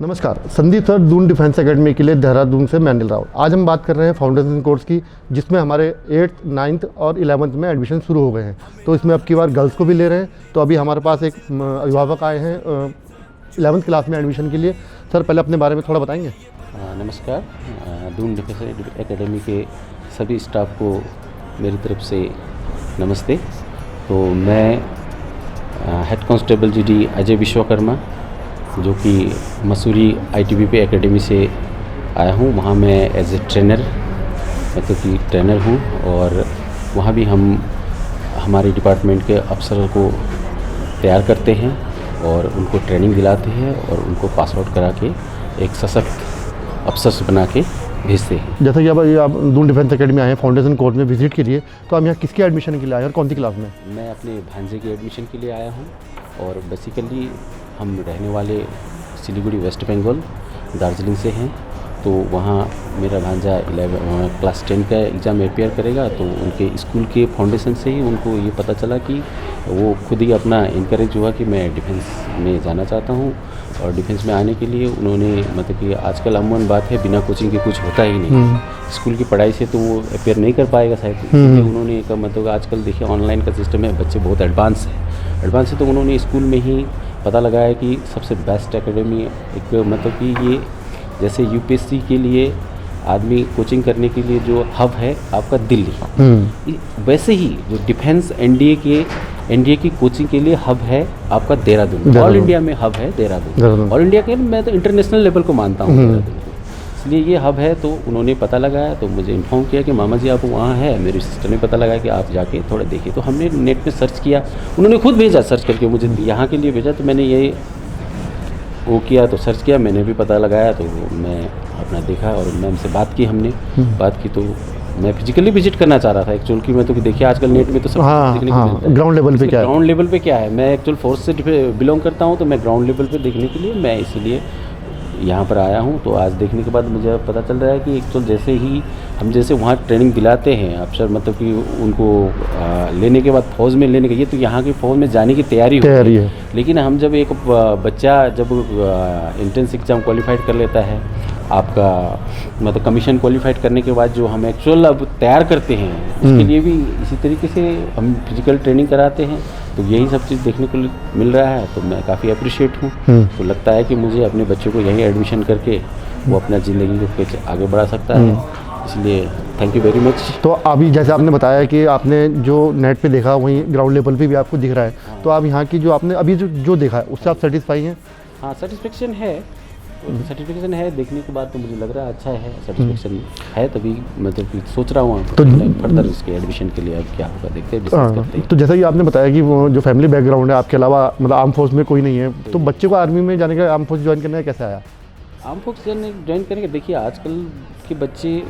नमस्कार, Sandeep sir Doon defence academy के लिए देहरादून से मैं अनिल राव। आज हम बात कर रहे हैं फाउंडेशन कोर्स की, जिसमें हमारे 8th, 9th और 11th में एडमिशन शुरू हो गए हैं। तो इसमें अब की बार गर्ल्स को भी ले रहे हैं। तो अभी हमारे पास एक अभिभावक आए हैं 11th क्लास में एडमिशन के लिए। सर पहले अपने बारे में थोड़ा बताएंगे। नमस्कार, दून डिफेंस एकेडमी के सभी स्टाफ को मेरी तरफ से नमस्ते। तो मैं head constable GD Ajay Vishwakarma, जो कि मसूरी ITBP एकेडमी से आया हूँ। वहाँ मैं एज ए ट्रेनर मतलब कि ट्रेनर हूँ, और वहाँ भी हम हमारे डिपार्टमेंट के अफसरों को तैयार करते हैं और उनको ट्रेनिंग दिलाते हैं और उनको पास आउट करा के एक सशक्त अफसर बना के भेजते हैं। जैसा कि आप दून डिफेंस एकेडमी आए हैं फाउंडेशन कोर्स में विजिट के लिए, तो हम यहाँ किसके एडमिशन के लिए आए हैं और कौन सी क्लास में? मैं अपने भांजे के एडमिशन के लिए आया हूँ, और बेसिकली हम रहने वाले सिलीगुड़ी वेस्ट बंगाल दार्जिलिंग से हैं। तो वहाँ मेरा भांजा क्लास 10 का एग्ज़ाम अपेयर करेगा। तो उनके स्कूल के फाउंडेशन से ही उनको ये पता चला कि वो खुद ही अपना इनकरेज हुआ कि मैं डिफेंस में जाना चाहता हूँ। और डिफेंस में आने के लिए उन्होंने मतलब कि आजकल अमूमन बात है, बिना कोचिंग के कुछ होता ही नहीं। स्कूल की पढ़ाई से तो वो अपेयर नहीं कर पाएगा शायद, इसलिए उन्होंने एक मतलब आजकल देखिए ऑनलाइन का सिस्टम है, बच्चे बहुत एडवांस है। तो उन्होंने स्कूल में ही पता लगाया कि सबसे बेस्ट एकेडमी एक मतलब कि ये जैसे UPSC के लिए आदमी कोचिंग करने के लिए जो हब है आपका दिल्ली, वैसे ही जो डिफेंस NDA की कोचिंग के लिए हब है आपका देहरादून। ऑल इंडिया में हब है देहरादून। ऑल इंडिया के मैं तो इंटरनेशनल लेवल को मानता हूँ देहरादून, इसलिए ये हब है। तो उन्होंने पता लगाया, तो मुझे इन्फॉर्म किया कि मामा जी आप वहाँ है। मेरी सिस्टर ने पता लगाया कि आप जाके थोड़ा देखिए। तो हमने नेट पे सर्च किया, उन्होंने खुद भेजा सर्च करके मुझे यहाँ के लिए भेजा। तो मैंने ये वो किया, तो सर्च किया, मैंने भी पता लगाया। तो मैं अपना देखा और मैम से बात की, हमने बात की। तो मैं फिजिकली विजिट करना चाह रहा था एक्चुअल की। मैं तो देखिए आजकल नेट में तो सब देखने को मिलता है। ग्राउंड लेवल पे क्या है? ग्राउंड लेवल पे क्या है, मैं एक्चुअल फोर्स से बिलोंग करता हूँ, तो मैं ग्राउंड लेवल पे देखने के लिए मैं इसलिए यहाँ पर आया हूँ। तो आज देखने के बाद मुझे पता चल रहा है कि एक्चुअल जैसे ही हम जैसे वहाँ ट्रेनिंग दिलाते हैं अफसर, मतलब कि उनको लेने के बाद फौज में लेने के, ये तो यहाँ की फौज में जाने की तैयारी है। लेकिन हम जब एक बच्चा जब एंट्रेंस एग्ज़ाम क्वालिफाइड कर लेता है, आपका मतलब कमीशन क्वालिफाइड करने के बाद जो हम एक्चुअल अब तैयार करते हैं, उसके लिए भी इसी तरीके से हम फिजिकल ट्रेनिंग कराते हैं। तो यही सब चीज़ देखने को मिल रहा है, तो मैं काफ़ी अप्रिशिएट हूँ। तो लगता है कि मुझे अपने बच्चों को यहीं एडमिशन करके वो अपना ज़िंदगी को आगे बढ़ा सकता है, इसलिए थैंक यू वेरी मच। तो अभी जैसे आपने बताया कि आपने जो नेट पे देखा वहीं ग्राउंड लेवल पे भी आपको दिख रहा है, तो आप यहाँ की जो आपने अभी जो देखा है उससे आप सेटिस्फाई हैं? हाँ, सेटिस्फेक्शन है देखने के बाद। तो मुझे लग रहा है अच्छा है, सेटिस्फेक्शन है, तभी मतलब कि सोच रहा हूँ तो फर्दर इसके एडमिशन के लिए अब क्या होगा देखते हैं, डिस्कस करते हैं। तो जैसा कि आपने बताया कि वो जो फैमिली बैकग्राउंड है आपके अलावा मतलब आर्म फोर्स में कोई नहीं है, तो बच्चे को आर्मी में जाने का, आर्म फोर्स ज्वाइन करने का कैसे आया? आर्म फोर्स ज्वाइन करेंगे। देखिए आजकल के बच्चे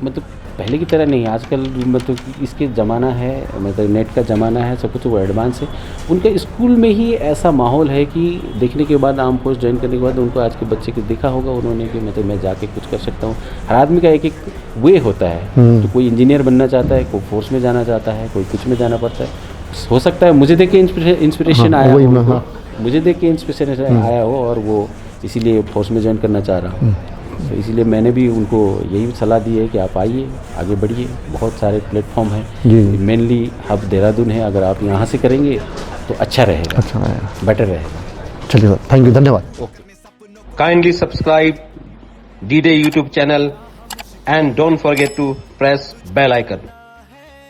मतलब पहले की तरह नहीं है, आजकल मतलब इसके ज़माना है, मतलब नेट का ज़माना है, सब कुछ वो एडवांस है। उनके स्कूल में ही ऐसा माहौल है कि देखने के बाद आर्म फोर्स ज्वाइन करने के बाद उनको आज के बच्चे को देखा होगा उन्होंने कि मतलब मैं जाके कुछ कर सकता हूँ। हर आदमी का एक वे होता है, तो कोई इंजीनियर बनना चाहता है, कोई फोर्स में जाना चाहता है, कोई कुछ में जाना पड़ता है। हो सकता है मुझे देख के इंस्पिरेशन आया हो, मुझे देख के इंस्पिरेशन आया हो, और वो इसीलिए फोर्स में ज्वाइन करना चाह रहा हूँ। तो इसलिए मैंने भी उनको यही सलाह दी है कि आप आइए, आगे बढ़िए। बहुत सारे प्लेटफॉर्म हैं, मेनली हब देहरादून है। अगर आप यहाँ से करेंगे तो अच्छा रहेगा, बेटर रहेगा। चलिए सर, थैंक यू, धन्यवाद। Kindly subscribe D-Day YouTube channel and don't forget to press bell icon.